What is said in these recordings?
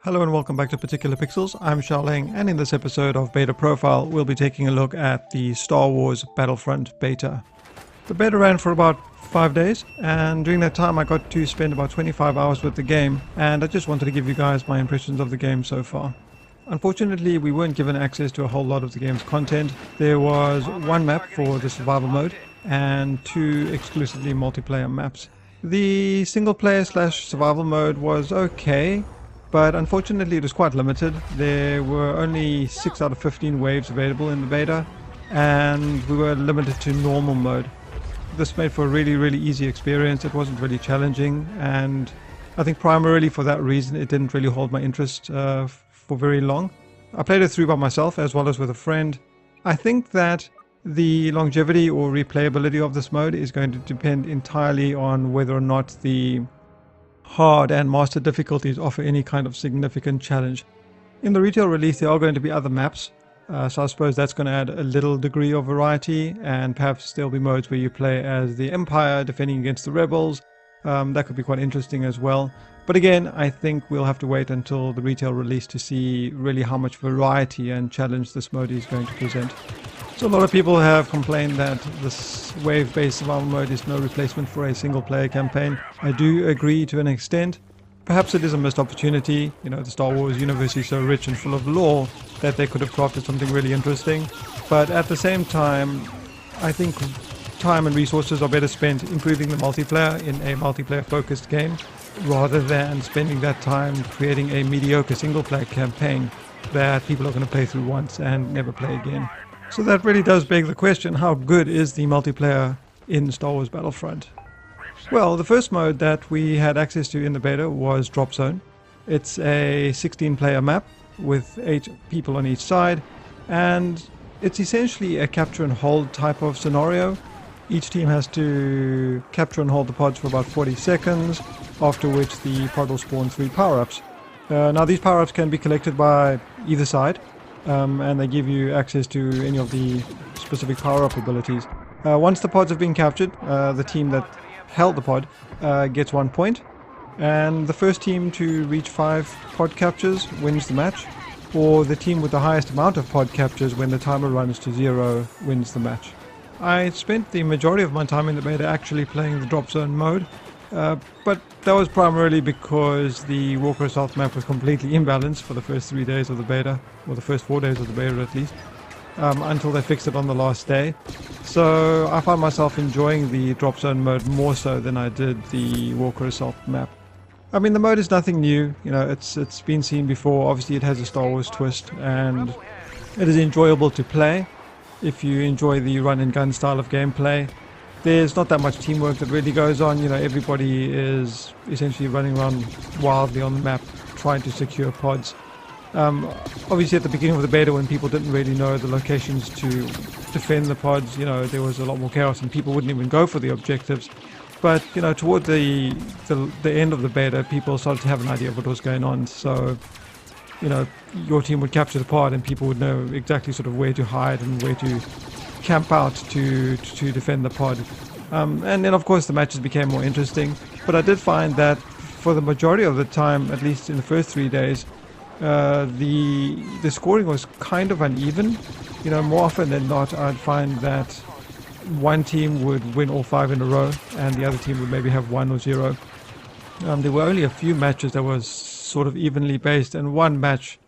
Hello and welcome back to ParticularPixels. I'm Xiaoling, and in this episode of Beta Profile, we'll be taking a look at the Star Wars Battlefront Beta. The beta ran for about 5 days, and during that time I got to spend about 25 hours with the game, and I just wanted to give you guys my impressions of the game so far. Unfortunately, we weren't given access to a whole lot of the game's content. There was one map for the survival mode, and 2 exclusively multiplayer maps. The single player / survival mode was okay, but unfortunately it was quite limited. There were only 6 out of 15 waves available in the beta, and we were limited to normal mode. This made for a really easy experience. It wasn't really challenging, and I think primarily for that reason it didn't really hold my interest for very long. I played it through by myself as well as with a friend. I think that the longevity or replayability of this mode is going to depend entirely on whether or not the hard and master difficulties offer any kind of significant challenge. In the retail release there are going to be other maps, so I suppose that's going to add a little degree of variety, and perhaps there'll be modes where you play as the Empire defending against the Rebels. That could be quite interesting as well. But again, I think we'll have to wait until the retail release to see really how much variety and challenge this mode is going to present. So a lot of people have complained that this wave-based survival mode is no replacement for a single-player campaign. I do agree to an extent. Perhaps it is a missed opportunity. You know, the Star Wars universe is so rich and full of lore that they could have crafted something really interesting. But at the same time, I think time and resources are better spent improving the multiplayer in a multiplayer-focused game, rather than spending that time creating a mediocre single-player campaign that people are going to play through once and never play again. So that really does beg the question, how good is the multiplayer in Star Wars Battlefront? Well, the first mode that we had access to in the beta was Drop Zone. It's a 16-player map with 8 people on each side, and it's essentially a capture and hold type of scenario. Each team has to capture and hold the pods for about 40 seconds, after which the pod will spawn 3 power-ups. Now these power-ups can be collected by either side, and they give you access to any of the specific power-up abilities. Once the pods have been captured, the team that held the pod gets 1 point, and the first team to reach 5 pod captures wins the match, or the team with the highest amount of pod captures when the timer runs to 0 wins the match. I spent the majority of my time in the beta actually playing the Drop Zone mode, but that was primarily because the Walker Assault map was completely imbalanced for the first 3 days of the beta, or the first 4 days of the beta at least, until they fixed it on the last day. So I found myself enjoying the Drop Zone mode more so than I did the Walker Assault map. I mean, the mode is nothing new, you know, it's been seen before. Obviously it has a Star Wars twist, and it is enjoyable to play if you enjoy the run and gun style of gameplay. There's not that much teamwork that really goes on. You know, everybody is essentially running around wildly on the map trying to secure pods. Obviously at the beginning of the beta, when people didn't really know the locations to defend the pods, you know, there was a lot more chaos and people wouldn't even go for the objectives. But, you know, toward the end of the beta, people started to have an idea of what was going on. So, you know, your team would capture the pod and people would know exactly sort of where to hide and where to camp out to defend the pod. And then of course the matches became more interesting, but I did find that for the majority of the time, at least in the first 3 days, the scoring was kind of uneven. You know, more often than not I'd find that one team would win all 5 in a row and the other team would maybe have 1 or 0. There were only a few matches that was sort of evenly based, and one match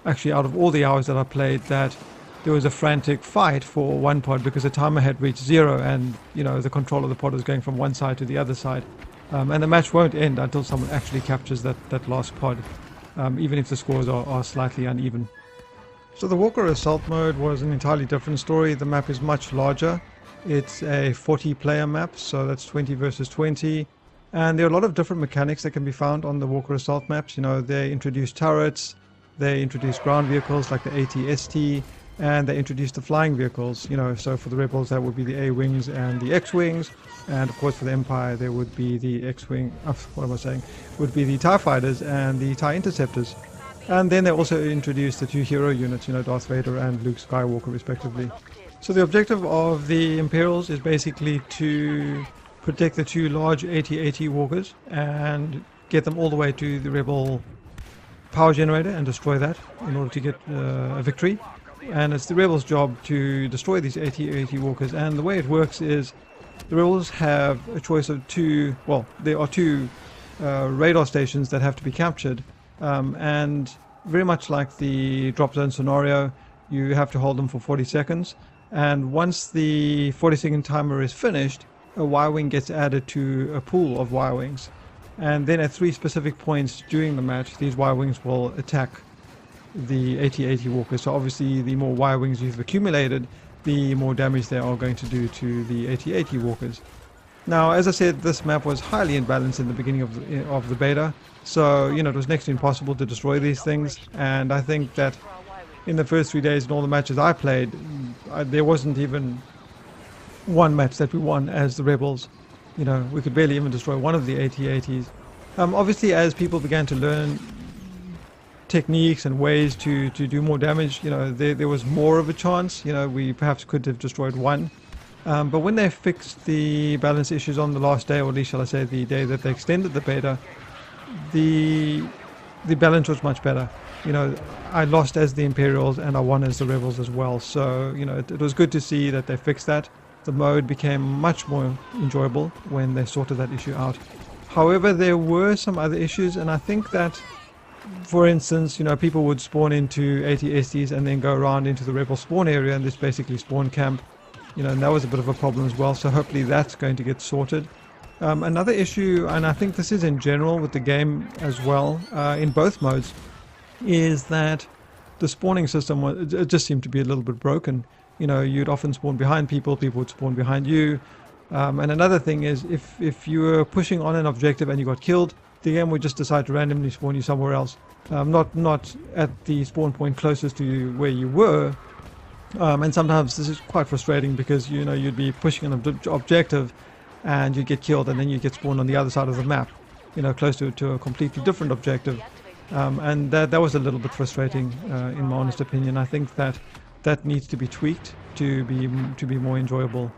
actually out of all the hours that I played that there was a frantic fight for one pod because the timer had reached 0 and, you know, the control of the pod was going from one side to the other side. And the match won't end until someone actually captures that last pod, even if the scores are slightly uneven. So the Walker Assault mode was an entirely different story. The map is much larger. It's a 40-player map, so that's 20 versus 20. And there are a lot of different mechanics that can be found on the Walker Assault maps. You know, they introduce turrets, they introduce ground vehicles like the AT-ST, and they introduced the flying vehicles. You know, so for the Rebels that would be the A-Wings and the X-Wings, and of course for the Empire there would be the X-Wing, would be the TIE Fighters and the TIE Interceptors. And then they also introduced the 2 hero units, you know, Darth Vader and Luke Skywalker respectively. So the objective of the Imperials is basically to protect the 2 large AT-AT walkers and get them all the way to the Rebel power generator and destroy that in order to get a victory. And it's the rebels' job to destroy these AT-AT walkers. And the way it works is the rebels have a choice of two, well, there are two radar stations that have to be captured. And very much like the drop zone scenario, you have to hold them for 40 seconds. And once the 40-second timer is finished, a Y-wing gets added to a pool of Y-wings. And then at 3 specific points during the match, these Y-wings will attack the AT-AT walkers. So obviously the more Y-wings you've accumulated, the more damage they are going to do to the AT-AT walkers. Now, as I said, this map was highly imbalanced in the beginning of the beta, so it was next to impossible to destroy these things. And I think that in the first 3 days in all the matches I played, there wasn't even one match that we won as the rebels. We could barely even destroy one of the AT-ATs. Obviously, as people began to learn techniques and ways to do more damage, there was more of a chance. We perhaps could have destroyed one. But when they fixed the balance issues on the last day, or at least shall I say the day that they extended the beta, the balance was much better. I lost as the Imperials and I won as the Rebels as well. So, it was good to see that they fixed that. The mode became much more enjoyable when they sorted that issue out. However, there were some other issues, and I think that, for instance, people would spawn into AT-STs and then go around into the Rebel spawn area and just basically spawn camp. And that was a bit of a problem as well, so hopefully that's going to get sorted. Another issue, and I think this is in general with the game as well, in both modes, is that the spawning system it just seemed to be a little bit broken. You'd often spawn behind people, people would spawn behind you. And another thing is, if you were pushing on an objective and you got killed, the game would just decide to randomly spawn you somewhere else. Not at the spawn point closest to you where you were. And sometimes this is quite frustrating because you'd be pushing an objective and you'd get killed, and then you get spawned on the other side of the map, close to a completely different objective. And that was a little bit frustrating, in my honest opinion. I think that needs to be tweaked to be more enjoyable.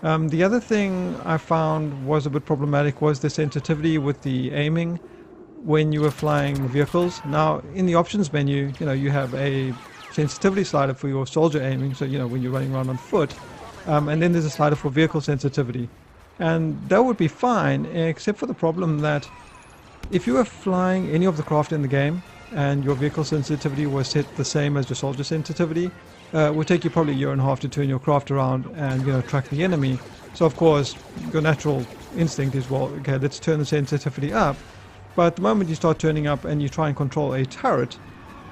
The other thing I found was a bit problematic was the sensitivity with the aiming when you were flying vehicles. Now, in the options menu, you have a sensitivity slider for your soldier aiming, so when you're running around on foot, and then there's a slider for vehicle sensitivity, and that would be fine, except for the problem that if you were flying any of the craft in the game and your vehicle sensitivity was set the same as your soldier sensitivity, it would take you probably a year and a half to turn your craft around and track the enemy. So of course your natural instinct is, well, okay, let's turn the sensitivity up. But the moment you start turning up and you try and control a turret,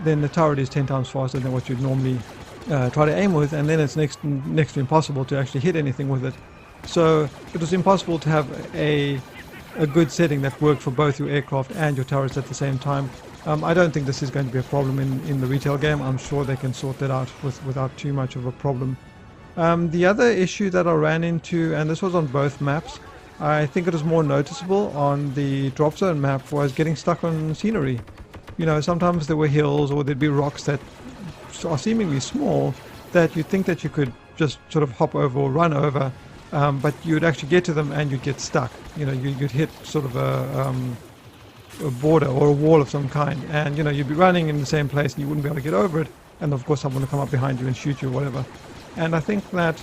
then the turret is 10 times faster than what you'd normally try to aim with, and then it's next to impossible to actually hit anything with it. So it was impossible to have a good setting that worked for both your aircraft and your turrets at the same time. I don't think this is going to be a problem in the retail game. I'm sure they can sort that out without too much of a problem. The other issue that I ran into, and this was on both maps, I think it was more noticeable on the drop zone map, was getting stuck on scenery. Sometimes there were hills or there'd be rocks that are seemingly small that you'd think that you could just sort of hop over or run over, but you'd actually get to them and you'd get stuck. You'd hit sort of a border or a wall of some kind, and you'd be running in the same place and you wouldn't be able to get over it, and of course someone would come up behind you and shoot you or whatever. And I think that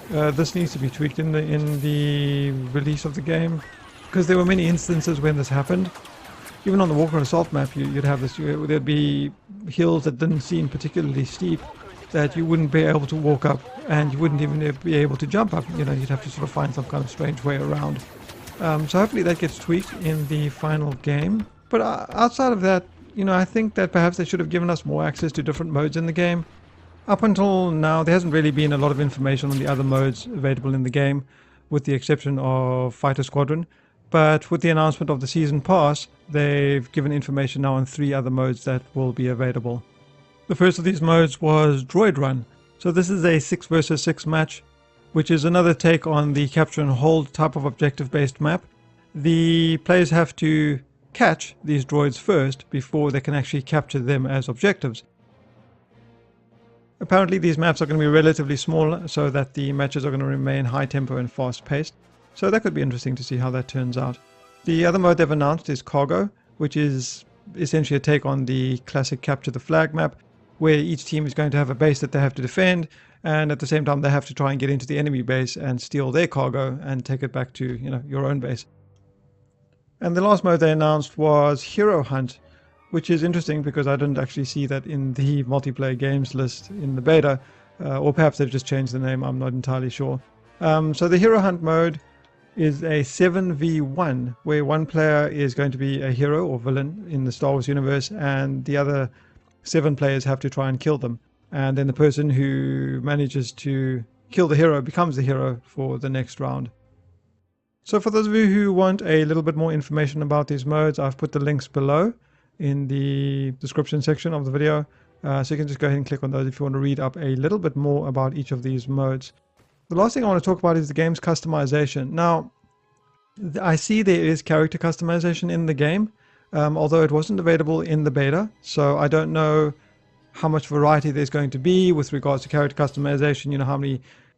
this needs to be tweaked in the release of the game, because there were many instances when this happened. Even on the Walker Assault map, you'd have this, there'd be hills that didn't seem particularly steep that you wouldn't be able to walk up, and you wouldn't even be able to jump up. You'd have to sort of find some kind of strange way around. So hopefully that gets tweaked in the final game. But outside of that, I think that perhaps they should have given us more access to different modes in the game. Up until now, there hasn't really been a lot of information on the other modes available in the game, with the exception of Fighter Squadron. But with the announcement of the Season Pass, they've given information now on 3 other modes that will be available. The first of these modes was Droid Run. So this is a 6 versus 6 match, which is another take on the capture and hold type of objective-based map. The players have to catch these droids first before they can actually capture them as objectives. Apparently these maps are going to be relatively small, so that the matches are going to remain high tempo and fast paced. So that could be interesting to see how that turns out. The other mode they've announced is Cargo, which is essentially a take on the classic capture the flag map, where each team is going to have a base that they have to defend, and at the same time they have to try and get into the enemy base and steal their cargo and take it back to, your own base. And the last mode they announced was Hero Hunt, which is interesting because I didn't actually see that in the multiplayer games list in the beta, or perhaps they've just changed the name, I'm not entirely sure. So the Hero Hunt mode is a 7v1, where one player is going to be a hero or villain in the Star Wars universe, and the other 7 players have to try and kill them. And then the person who manages to kill the hero becomes the hero for the next round. So for those of you who want a little bit more information about these modes, I've put the links below in the description section of the video. So you can just go ahead and click on those if you want to read up a little bit more about each of these modes. The last thing I want to talk about is the game's customization. Now, I see there is character customization in the game, although it wasn't available in the beta. So I don't know how much variety there's going to be with regards to character customization,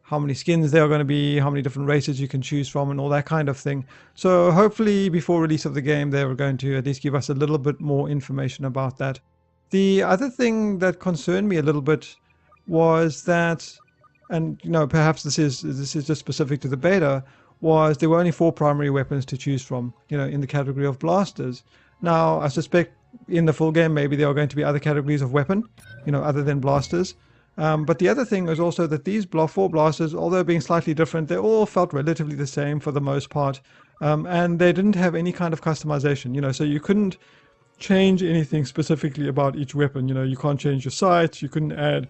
how many skins there are going to be, how many different races you can choose from, and all that kind of thing. So hopefully before release of the game they were going to at least give us a little bit more information about that. The other thing that concerned me a little bit was that, and perhaps this is just specific to the beta, was there were only 4 primary weapons to choose from, in the category of blasters. Now I suspect in the full game maybe there are going to be other categories of weapon, other than blasters. But the other thing is also that these 4 blasters, although being slightly different, they all felt relatively the same for the most part, and they didn't have any kind of customization, so you couldn't change anything specifically about each weapon. You can't change your sights, you couldn't add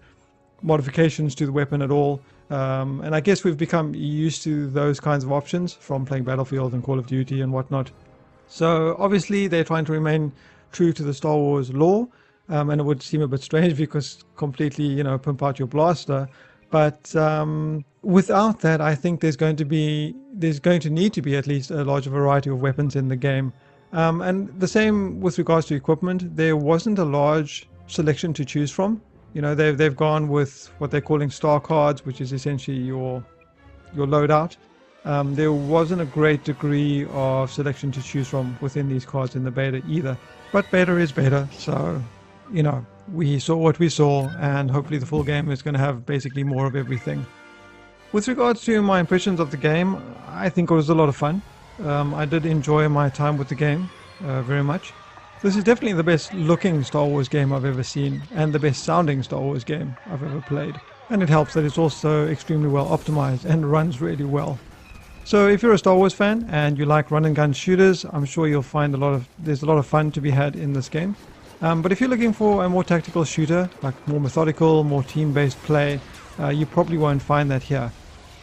modifications to the weapon at all, and I guess we've become used to those kinds of options from playing Battlefield and Call of Duty and whatnot. So obviously they're trying to remain true to the Star Wars lore. And it would seem a bit strange because completely, pimp out your blaster. But without that, I think there's going to need to be at least a larger variety of weapons in the game. And the same with regards to equipment. There wasn't a large selection to choose from. They've gone with what they're calling star cards, which is essentially your loadout. There wasn't a great degree of selection to choose from within these cards in the beta either. But beta is beta, so we saw what we saw, and hopefully the full game is going to have basically more of everything. With regards to my impressions of the game, I think it was a lot of fun. I did enjoy my time with the game very much. This is definitely the best looking Star Wars game I've ever seen, and the best sounding Star Wars game I've ever played. And it helps that it's also extremely well optimized and runs really well. So if you're a Star Wars fan and you like run and gun shooters, I'm sure you'll find there's a lot of fun to be had in this game. But if you're looking for a more tactical shooter, like more methodical, more team-based play, you probably won't find that here.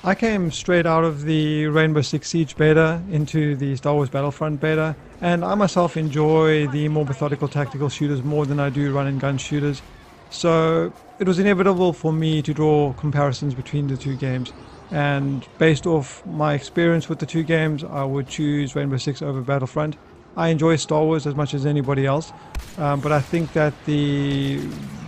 I came straight out of the Rainbow Six Siege beta into the Star Wars Battlefront beta, and I myself enjoy the more methodical tactical shooters more than I do run and gun shooters. So it was inevitable for me to draw comparisons between the 2 games. And based off my experience with the 2 games, I would choose Rainbow Six over Battlefront. I enjoy Star Wars as much as anybody else, but I think that the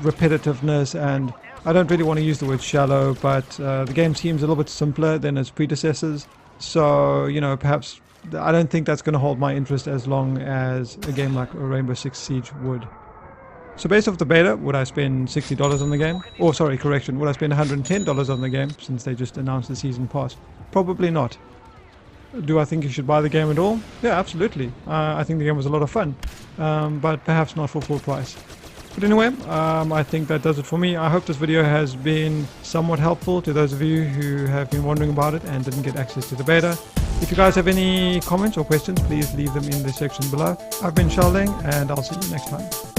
repetitiveness, and I don't really want to use the word shallow, but the game seems a little bit simpler than its predecessors. So, perhaps I don't think that's going to hold my interest as long as a game like Rainbow Six Siege would. So based off the beta, would I spend $60 on the game? Or sorry, correction, would I spend $110 on the game since they just announced the season pass? Probably not. Do I think you should buy the game at all? Yeah, absolutely. I think the game was a lot of fun, but perhaps not for full price. But anyway, I think that does it for me. I hope this video has been somewhat helpful to those of you who have been wondering about it and didn't get access to the beta. If you guys have any comments or questions, please leave them in the section below. I've been Xiaoling, and I'll see you next time.